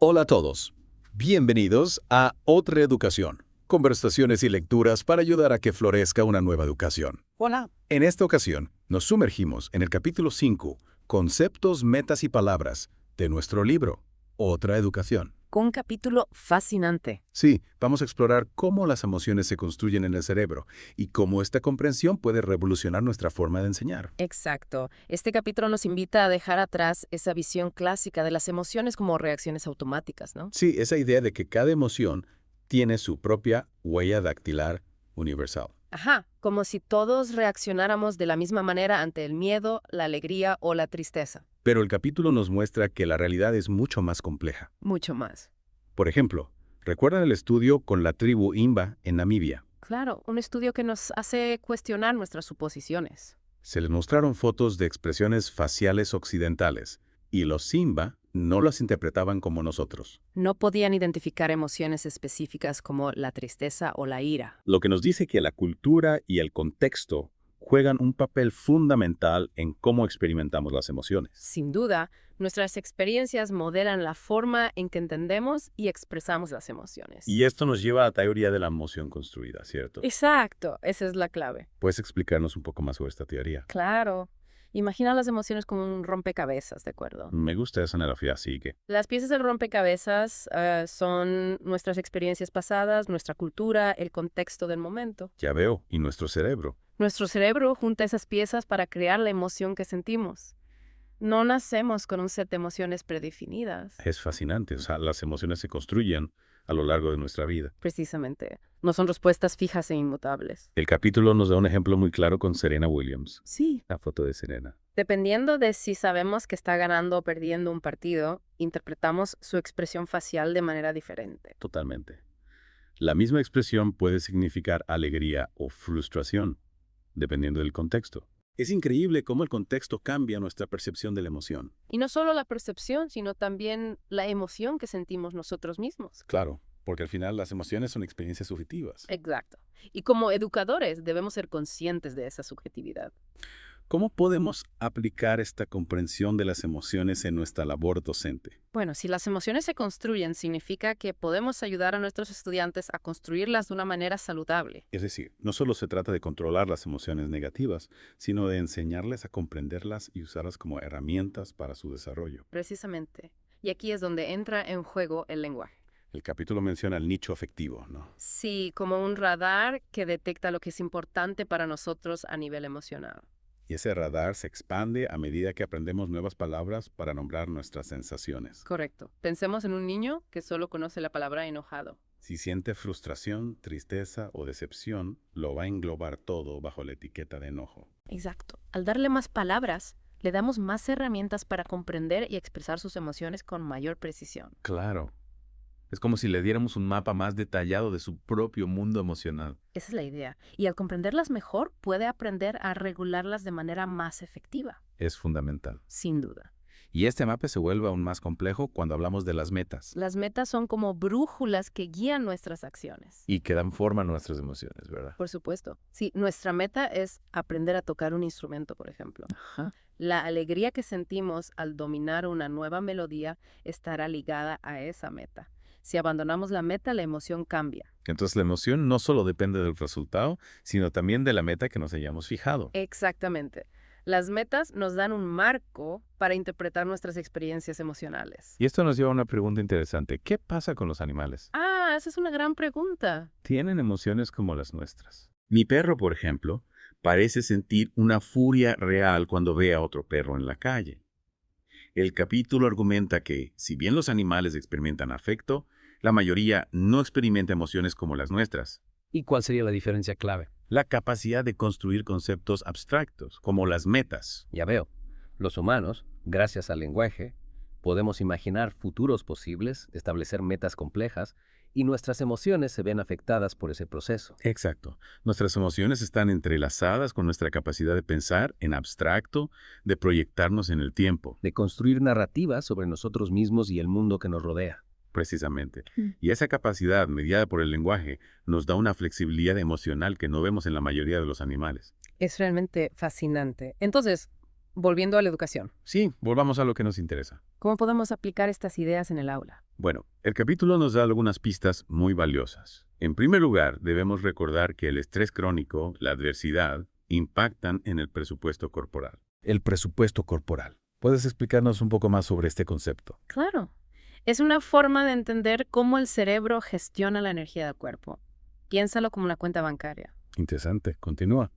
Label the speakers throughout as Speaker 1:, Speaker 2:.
Speaker 1: Hola a todos. Bienvenidos a Otra Educación. Conversaciones y lecturas para ayudar a que florezca una nueva educación.
Speaker 2: Hola.
Speaker 1: En esta ocasión, nos sumergimos en el capítulo 5, Conceptos, Metas y Palabras, de nuestro libro, Otra Educación.
Speaker 2: Con un capítulo fascinante.
Speaker 1: Sí, vamos a explorar cómo las emociones se construyen en el cerebro y cómo esta comprensión puede revolucionar nuestra forma de enseñar.
Speaker 2: Exacto. Este capítulo nos invita a dejar atrás esa visión clásica de las emociones como reacciones automáticas, ¿no?
Speaker 1: Sí, esa idea de que cada emoción tiene su propia huella dactilar universal.
Speaker 2: Ajá, como si todos reaccionáramos de la misma manera ante el miedo, la alegría o la tristeza.
Speaker 1: Pero el capítulo nos muestra que la realidad es mucho más compleja.
Speaker 2: Mucho más.
Speaker 1: Por ejemplo, ¿recuerdan el estudio con la tribu Imba en Namibia?
Speaker 2: Claro, un estudio que nos hace cuestionar nuestras suposiciones.
Speaker 1: Se les mostraron fotos de expresiones faciales occidentales, y los Simba no las interpretaban como nosotros.
Speaker 2: No podían identificar emociones específicas como la tristeza o la ira.
Speaker 1: Lo que nos dice que la cultura y el contexto juegan un papel fundamental en cómo experimentamos las emociones.
Speaker 2: Sin duda, nuestras experiencias modelan la forma en que entendemos y expresamos las emociones.
Speaker 1: Y esto nos lleva a la teoría de la emoción construida, ¿cierto?
Speaker 2: Exacto, esa es la clave.
Speaker 1: ¿Puedes explicarnos un poco más sobre esta teoría?
Speaker 2: Claro. Imagina las emociones como un rompecabezas, ¿de acuerdo?
Speaker 1: Me gusta esa analogía, así que...
Speaker 2: Las piezas del rompecabezas son nuestras experiencias pasadas, nuestra cultura, el contexto del momento.
Speaker 1: Ya veo, y nuestro cerebro.
Speaker 2: Nuestro cerebro junta esas piezas para crear la emoción que sentimos. No nacemos con un set de emociones predefinidas.
Speaker 1: Es fascinante, o sea, las emociones se construyen a lo largo de nuestra vida.
Speaker 2: Precisamente. No son respuestas fijas e inmutables.
Speaker 1: El capítulo nos da un ejemplo muy claro con Serena Williams.
Speaker 2: Sí.
Speaker 1: La foto de Serena.
Speaker 2: Dependiendo de si sabemos que está ganando o perdiendo un partido, interpretamos su expresión facial de manera diferente.
Speaker 1: Totalmente. La misma expresión puede significar alegría o frustración, dependiendo del contexto. Es increíble cómo el contexto cambia nuestra percepción de la emoción.
Speaker 2: Y no solo la percepción, sino también la emoción que sentimos nosotros mismos.
Speaker 1: Claro, porque al final las emociones son experiencias subjetivas.
Speaker 2: Exacto. Y como educadores debemos ser conscientes de esa subjetividad.
Speaker 1: ¿Cómo podemos aplicar esta comprensión de las emociones en nuestra labor docente?
Speaker 2: Bueno, si las emociones se construyen, significa que podemos ayudar a nuestros estudiantes a construirlas de una manera saludable.
Speaker 1: Es decir, no solo se trata de controlar las emociones negativas, sino de enseñarles a comprenderlas y usarlas como herramientas para su desarrollo.
Speaker 2: Precisamente. Y aquí es donde entra en juego el lenguaje.
Speaker 1: El capítulo menciona el nicho afectivo, ¿no?
Speaker 2: Sí, como un radar que detecta lo que es importante para nosotros a nivel emocional.
Speaker 1: Y ese radar se expande a medida que aprendemos nuevas palabras para nombrar nuestras sensaciones.
Speaker 2: Correcto. Pensemos en un niño que solo conoce la palabra enojado.
Speaker 1: Si siente frustración, tristeza o decepción, lo va a englobar todo bajo la etiqueta de enojo.
Speaker 2: Exacto. Al darle más palabras, le damos más herramientas para comprender y expresar sus emociones con mayor precisión.
Speaker 3: Claro. Es como si le diéramos un mapa más detallado de su propio mundo emocional.
Speaker 2: Esa es la idea. Y al comprenderlas mejor, puede aprender a regularlas de manera más efectiva.
Speaker 3: Es fundamental.
Speaker 2: Sin duda.
Speaker 3: Y este mapa se vuelve aún más complejo cuando hablamos de las metas
Speaker 2: Las metas son como brújulas que guían nuestras acciones.
Speaker 3: y que dan forma a nuestras emociones, ¿verdad?
Speaker 2: Por supuesto. Sí, nuestra meta es aprender a tocar un instrumento, por ejemplo.
Speaker 3: Ajá.
Speaker 2: La alegría que sentimos al dominar una nueva melodía estará ligada a esa meta. Si abandonamos la meta, la emoción cambia.
Speaker 3: Entonces la emoción no solo depende del resultado, sino también de la meta que nos hayamos fijado.
Speaker 2: Exactamente. Las metas nos dan un marco para interpretar nuestras experiencias emocionales.
Speaker 3: Y esto nos lleva a una pregunta interesante. ¿Qué pasa con los animales?
Speaker 2: Ah, esa es una gran pregunta.
Speaker 3: ¿Tienen emociones como las nuestras?
Speaker 1: Mi perro, por ejemplo, parece sentir una furia real cuando ve a otro perro en la calle. El capítulo argumenta que, si bien los animales experimentan afecto, la mayoría no experimenta emociones como las nuestras.
Speaker 4: ¿Y cuál sería la diferencia clave?
Speaker 1: La capacidad de construir conceptos abstractos, como las metas.
Speaker 4: Ya veo. Los humanos, gracias al lenguaje, podemos imaginar futuros posibles, establecer metas complejas, y nuestras emociones se ven afectadas por ese proceso.
Speaker 1: Exacto. Nuestras emociones están entrelazadas con nuestra capacidad de pensar en abstracto, de proyectarnos en el tiempo.
Speaker 4: De construir narrativas sobre nosotros mismos y el mundo que nos rodea.
Speaker 1: Precisamente. Y esa capacidad, mediada por el lenguaje, nos da una flexibilidad emocional que no vemos en la mayoría de los animales.
Speaker 2: Es realmente fascinante. Entonces, volviendo a la educación,
Speaker 1: Sí, volvamos a lo que nos interesa.
Speaker 2: ¿cómo podemos aplicar estas ideas en el aula?
Speaker 1: Bueno, el capítulo nos da algunas pistas muy valiosas. En primer lugar, debemos recordar que el estrés crónico, la adversidad, impactan en el presupuesto corporal.
Speaker 3: El presupuesto corporal. ¿Puedes explicarnos un poco más sobre este concepto?
Speaker 2: Claro. Es una forma de entender cómo el cerebro gestiona la energía del cuerpo. Piénsalo como una cuenta bancaria.
Speaker 3: Interesante. Continúa.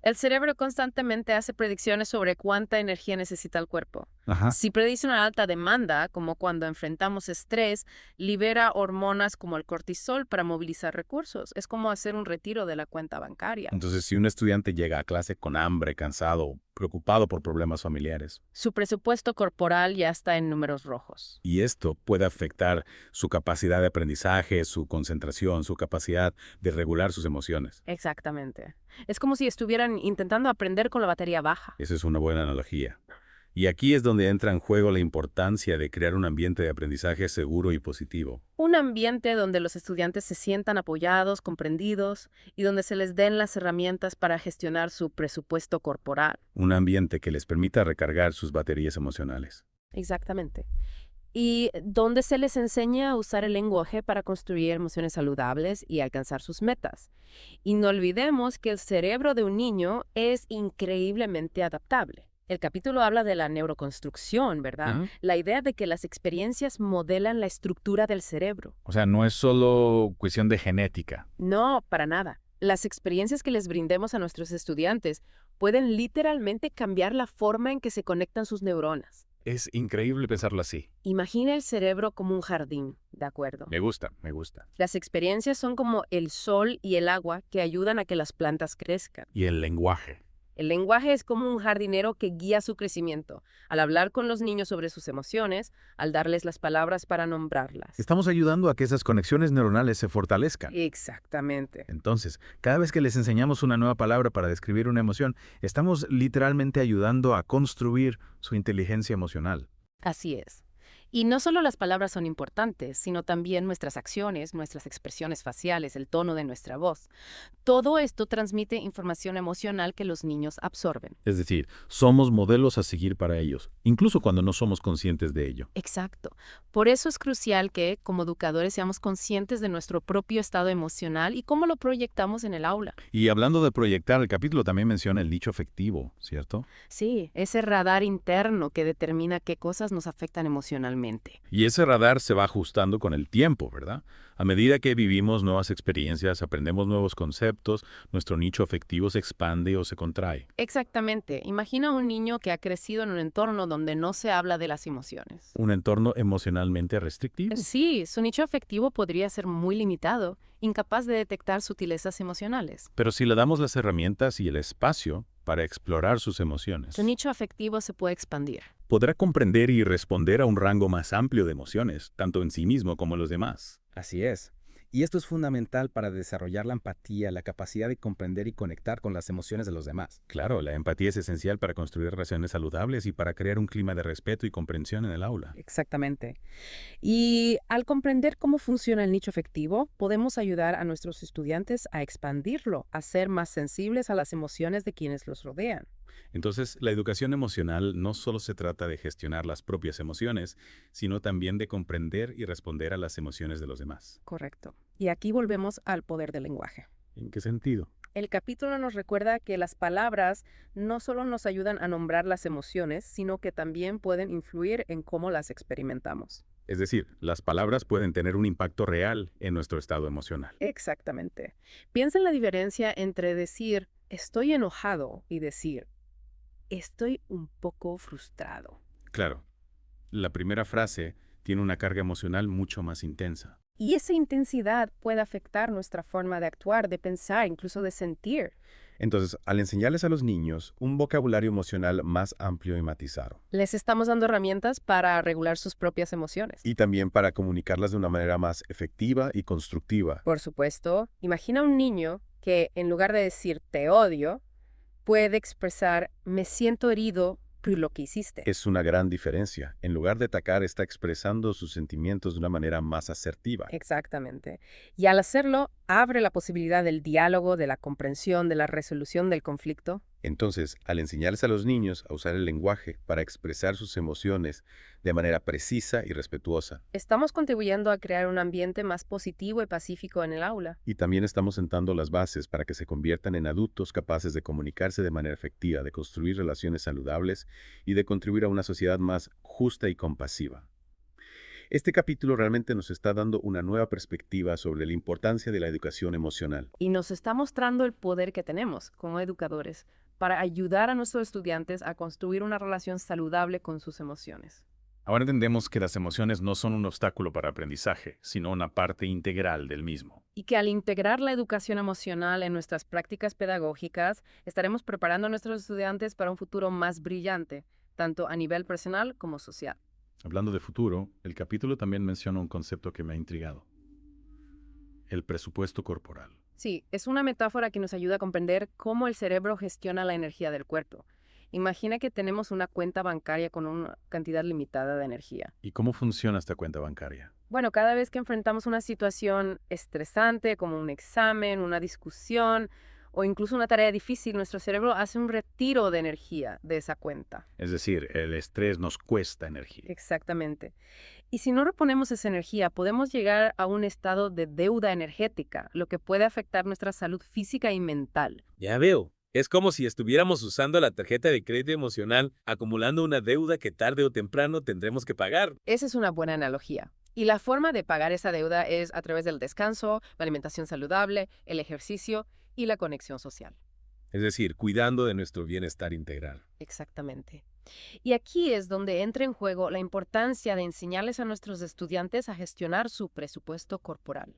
Speaker 2: El cerebro constantemente hace predicciones sobre cuánta energía necesita el cuerpo.
Speaker 3: Ajá.
Speaker 2: Si predice una alta demanda, como cuando enfrentamos estrés, libera hormonas como el cortisol para movilizar recursos. Es como hacer un retiro de la cuenta bancaria.
Speaker 3: Entonces, si un estudiante llega a clase con hambre, cansado, preocupado por problemas familiares,
Speaker 2: Su presupuesto corporal ya está en números rojos.
Speaker 3: y esto puede afectar su capacidad de aprendizaje, su concentración, su capacidad de regular sus emociones.
Speaker 2: Exactamente. Es como si estuvieran intentando aprender con la batería baja.
Speaker 3: Esa es una buena analogía. Y aquí es donde entra en juego la importancia de crear un ambiente de aprendizaje seguro y positivo.
Speaker 2: Un ambiente donde los estudiantes se sientan apoyados, comprendidos y donde se les den las herramientas para gestionar su presupuesto corporal.
Speaker 3: Un ambiente que les permita recargar sus baterías emocionales.
Speaker 2: Exactamente. Y donde se les enseña a usar el lenguaje para construir emociones saludables y alcanzar sus metas. Y no olvidemos que el cerebro de un niño es increíblemente adaptable. El capítulo habla de la neuroconstrucción, ¿verdad? La idea de que las experiencias modelan la estructura del cerebro.
Speaker 3: O sea, no es solo cuestión de genética.
Speaker 2: No, para nada. Las experiencias que les brindemos a nuestros estudiantes pueden literalmente cambiar la forma en que se conectan sus neuronas.
Speaker 3: Es increíble pensarlo así.
Speaker 2: Imagina el cerebro como un jardín, ¿de acuerdo?
Speaker 3: Me gusta, me gusta.
Speaker 2: Las experiencias son como el sol y el agua que ayudan a que las plantas crezcan.
Speaker 3: Y el lenguaje.
Speaker 2: El lenguaje es como un jardinero que guía su crecimiento, al hablar con los niños sobre sus emociones, al darles las palabras para nombrarlas.
Speaker 3: Estamos ayudando a que esas conexiones neuronales se fortalezcan.
Speaker 2: Exactamente.
Speaker 3: Entonces, cada vez que les enseñamos una nueva palabra para describir una emoción, estamos literalmente ayudando a construir su inteligencia emocional.
Speaker 2: Así es. Y no solo las palabras son importantes, sino también nuestras acciones, nuestras expresiones faciales, el tono de nuestra voz. Todo esto transmite información emocional que los niños absorben.
Speaker 3: Es decir, somos modelos a seguir para ellos, incluso cuando no somos conscientes de ello.
Speaker 2: Exacto. Por eso es crucial que, como educadores, seamos conscientes de nuestro propio estado emocional y cómo lo proyectamos en el aula.
Speaker 3: Y hablando de proyectar, el capítulo también menciona el nicho afectivo, ¿cierto?
Speaker 2: Sí, ese radar interno que determina qué cosas nos afectan emocionalmente.
Speaker 3: Y ese radar se va ajustando con el tiempo, ¿verdad? A medida que vivimos nuevas experiencias, aprendemos nuevos conceptos, nuestro nicho afectivo se expande o se contrae.
Speaker 2: Exactamente. Imagina un niño que ha crecido en un entorno donde no se habla de las emociones.
Speaker 3: Un entorno emocionalmente restrictivo.
Speaker 2: Sí, su nicho afectivo podría ser muy limitado, incapaz de detectar sutilezas emocionales.
Speaker 3: Pero si le damos las herramientas y el espacio para explorar sus emociones,
Speaker 2: Su nicho afectivo se puede expandir.
Speaker 3: podrá comprender y responder a un rango más amplio de emociones, tanto en sí mismo como en los demás.
Speaker 5: Así es. Y esto es fundamental para desarrollar la empatía, la capacidad de comprender y conectar con las emociones de los demás.
Speaker 3: Claro, la empatía es esencial para construir relaciones saludables y para crear un clima de respeto y comprensión en el aula.
Speaker 2: Exactamente. Y al comprender cómo funciona el nicho afectivo, podemos ayudar a nuestros estudiantes a expandirlo, a ser más sensibles a las emociones de quienes los rodean.
Speaker 3: Entonces, la educación emocional no solo se trata de gestionar las propias emociones, sino también de comprender y responder a las emociones de los demás.
Speaker 2: Correcto. Y aquí volvemos al poder del lenguaje.
Speaker 3: ¿En qué sentido?
Speaker 2: El capítulo nos recuerda que las palabras no solo nos ayudan a nombrar las emociones, sino que también pueden influir en cómo las experimentamos.
Speaker 3: Es decir, las palabras pueden tener un impacto real en nuestro estado emocional.
Speaker 2: Exactamente. Piensa en la diferencia entre decir estoy enojado y decir estoy un poco frustrado.
Speaker 3: Claro, la primera frase tiene una carga emocional mucho más intensa.
Speaker 2: Y esa intensidad puede afectar nuestra forma de actuar, de pensar, incluso de sentir.
Speaker 6: Entonces, al enseñarles a los niños un vocabulario emocional más amplio y matizado,
Speaker 2: Les estamos dando herramientas para regular sus propias emociones.
Speaker 6: y también para comunicarlas de una manera más efectiva y constructiva,
Speaker 2: Por supuesto, imagina un niño que en lugar de decir te odio, puede expresar me siento herido por lo que hiciste.
Speaker 6: es una gran diferencia. En lugar de atacar, está expresando sus sentimientos de una manera más asertiva.
Speaker 2: Exactamente. Y al hacerlo, abre la posibilidad del diálogo, de la comprensión, de la resolución del conflicto.
Speaker 6: Entonces, al enseñarles a los niños a usar el lenguaje para expresar sus emociones de manera precisa y respetuosa,
Speaker 2: Estamos contribuyendo a crear un ambiente más positivo y pacífico en el aula.
Speaker 6: y también estamos sentando las bases para que se conviertan en adultos capaces de comunicarse de manera efectiva, de construir relaciones saludables y de contribuir a una sociedad más justa y compasiva. Este capítulo realmente nos está dando una nueva perspectiva sobre la importancia de la educación emocional.
Speaker 2: Y nos está mostrando el poder que tenemos como educadores para ayudar a nuestros estudiantes a construir una relación saludable con sus emociones.
Speaker 3: Ahora entendemos que las emociones no son un obstáculo para aprendizaje, sino una parte integral del mismo.
Speaker 2: Y que al integrar la educación emocional en nuestras prácticas pedagógicas, estaremos preparando a nuestros estudiantes para un futuro más brillante, tanto a nivel personal como social.
Speaker 3: Hablando de futuro, el capítulo también menciona un concepto que me ha intrigado: el presupuesto corporal.
Speaker 2: Sí, es una metáfora que nos ayuda a comprender cómo el cerebro gestiona la energía del cuerpo. Imagina que tenemos una cuenta bancaria con una cantidad limitada de energía.
Speaker 3: ¿Y cómo funciona esta cuenta bancaria?
Speaker 2: Bueno, cada vez que enfrentamos una situación estresante, como un examen, una discusión o incluso una tarea difícil, nuestro cerebro hace un retiro de energía de esa cuenta.
Speaker 3: Es decir, el estrés nos cuesta energía.
Speaker 2: Exactamente. Y si no reponemos esa energía, podemos llegar a un estado de deuda energética, lo que puede afectar nuestra salud física y mental.
Speaker 7: Ya veo. Es como si estuviéramos usando la tarjeta de crédito emocional, acumulando una deuda que tarde o temprano tendremos que pagar.
Speaker 2: Esa es una buena analogía. Y la forma de pagar esa deuda es a través del descanso, la alimentación saludable, el ejercicio y la conexión social.
Speaker 7: Es decir, cuidando de nuestro bienestar integral.
Speaker 2: Exactamente. Y aquí es donde entra en juego la importancia de enseñarles a nuestros estudiantes a gestionar su presupuesto corporal.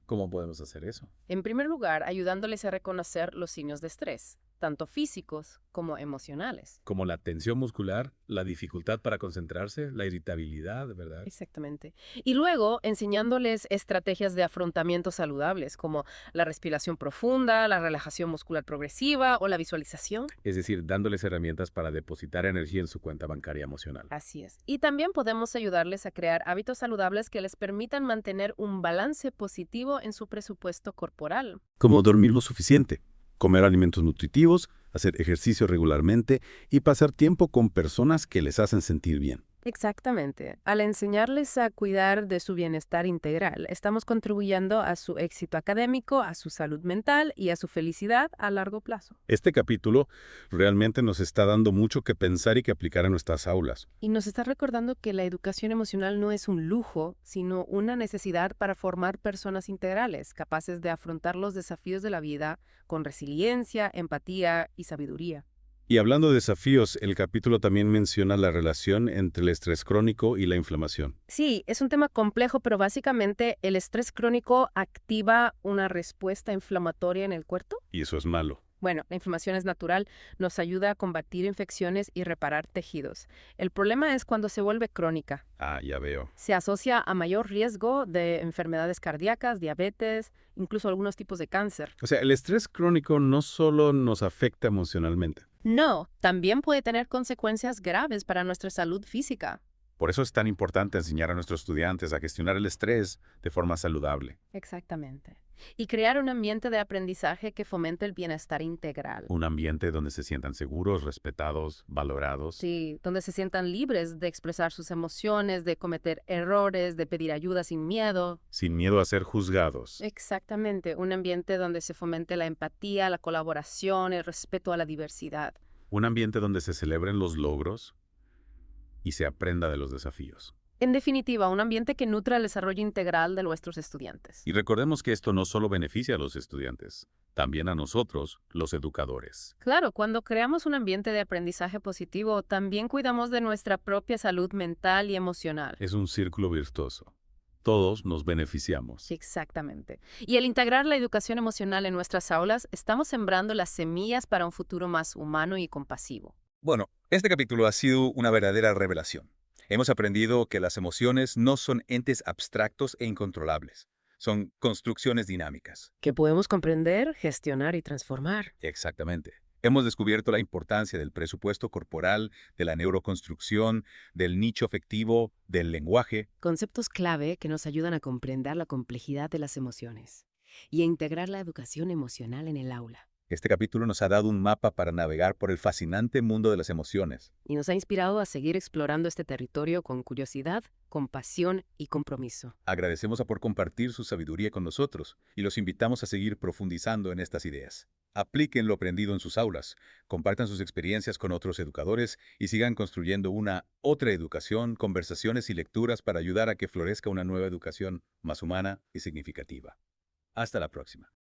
Speaker 3: ¿Cómo podemos hacer eso?
Speaker 2: En primer lugar, ayudándoles a reconocer los signos de estrés, tanto físicos como emocionales.
Speaker 7: Como la tensión muscular, la dificultad para concentrarse, la irritabilidad, ¿verdad?
Speaker 2: Exactamente. Y luego enseñándoles estrategias de afrontamiento saludables, como la respiración profunda, la relajación muscular progresiva o la visualización.
Speaker 7: Es decir, dándoles herramientas para depositar energía en su cuenta bancaria emocional.
Speaker 2: Así es. Y también podemos ayudarles a crear hábitos saludables que les permitan mantener un balance positivo en su presupuesto corporal.
Speaker 6: Como dormir lo suficiente, comer alimentos nutritivos, hacer ejercicio regularmente y pasar tiempo con personas que les hacen sentir bien.
Speaker 2: Exactamente. Al enseñarles a cuidar de su bienestar integral, estamos contribuyendo a su éxito académico, a su salud mental y a su felicidad a largo plazo.
Speaker 6: Este capítulo realmente nos está dando mucho que pensar y que aplicar en nuestras aulas.
Speaker 2: Y nos está recordando que la educación emocional no es un lujo, sino una necesidad para formar personas integrales, capaces de afrontar los desafíos de la vida con resiliencia, empatía y sabiduría.
Speaker 6: Y hablando de desafíos, el capítulo también menciona la relación entre el estrés crónico y la inflamación.
Speaker 2: Sí, es un tema complejo, pero básicamente el estrés crónico activa una respuesta inflamatoria en el cuerpo.
Speaker 6: Y eso es malo.
Speaker 2: Bueno, la inflamación es natural, nos ayuda a combatir infecciones y reparar tejidos. El problema es cuando se vuelve crónica.
Speaker 6: Ah, ya veo.
Speaker 2: Se asocia a mayor riesgo de enfermedades cardíacas, diabetes, incluso algunos tipos de cáncer.
Speaker 6: O sea, el estrés crónico no solo nos afecta emocionalmente.
Speaker 2: No, también puede tener consecuencias graves para nuestra salud física.
Speaker 6: Por eso es tan importante enseñar a nuestros estudiantes a gestionar el estrés de forma saludable.
Speaker 2: Exactamente. Y crear un ambiente de aprendizaje que fomente el bienestar integral.
Speaker 6: Un ambiente donde se sientan seguros, respetados, valorados.
Speaker 2: Sí, donde se sientan libres de expresar sus emociones, de cometer errores, de pedir ayuda sin miedo.
Speaker 6: Sin miedo a ser juzgados.
Speaker 2: Exactamente, un ambiente donde se fomente la empatía, la colaboración, el respeto a la diversidad.
Speaker 6: Un ambiente donde se celebren los logros y se aprenda de los desafíos.
Speaker 2: En definitiva, un ambiente que nutra el desarrollo integral de nuestros estudiantes.
Speaker 6: Y recordemos que esto no solo beneficia a los estudiantes, también a nosotros, los educadores.
Speaker 2: Claro, cuando creamos un ambiente de aprendizaje positivo, también cuidamos de nuestra propia salud mental y emocional.
Speaker 6: Es un círculo virtuoso. Todos nos beneficiamos.
Speaker 2: Exactamente. Y al integrar la educación emocional en nuestras aulas, estamos sembrando las semillas para un futuro más humano y compasivo.
Speaker 8: Bueno, este capítulo ha sido una verdadera revelación. Hemos aprendido que las emociones no son entes abstractos e incontrolables. Son construcciones dinámicas.
Speaker 2: Que podemos comprender, gestionar y transformar.
Speaker 8: Exactamente. Hemos descubierto la importancia del presupuesto corporal, de la neuroconstrucción, del nicho afectivo, del lenguaje.
Speaker 2: Conceptos clave que nos ayudan a comprender la complejidad de las emociones y a integrar la educación emocional en el aula.
Speaker 8: Este capítulo nos ha dado un mapa para navegar por el fascinante mundo de las emociones.
Speaker 2: Y nos ha inspirado a seguir explorando este territorio con curiosidad, compasión y compromiso.
Speaker 8: Agradecemos por compartir su sabiduría con nosotros y los invitamos a seguir profundizando en estas ideas. Apliquen lo aprendido en sus aulas, compartan sus experiencias con otros educadores y sigan construyendo una otra educación, conversaciones y lecturas para ayudar a que florezca una nueva educación más humana y significativa. Hasta la próxima.